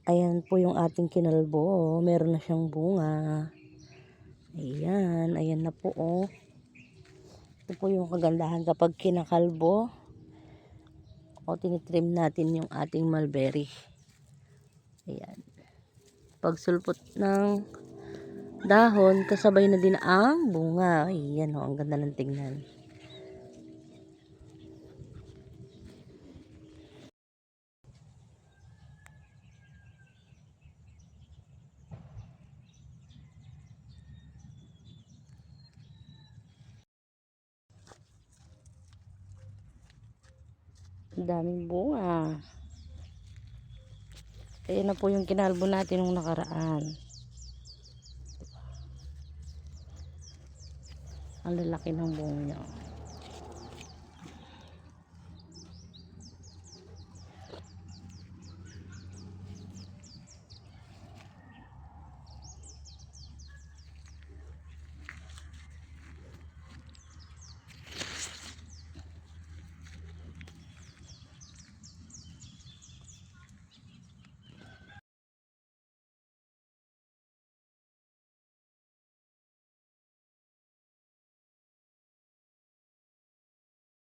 Ayan po yung ating kinalbo. Meron na siyang bunga. Ayan. Ayan na po oh. Ito po yung kagandahan kapag kinakalbo o tinitrim natin yung ating mulberry. Ayan. Pagsulpot ng dahon, kasabay na din ang bunga. Ayan oh, ang ganda ng tingnan. Daming bunga. Ayan na po yung kinalbo natin nung nakaraan. Ang lalaki ng bunga niya.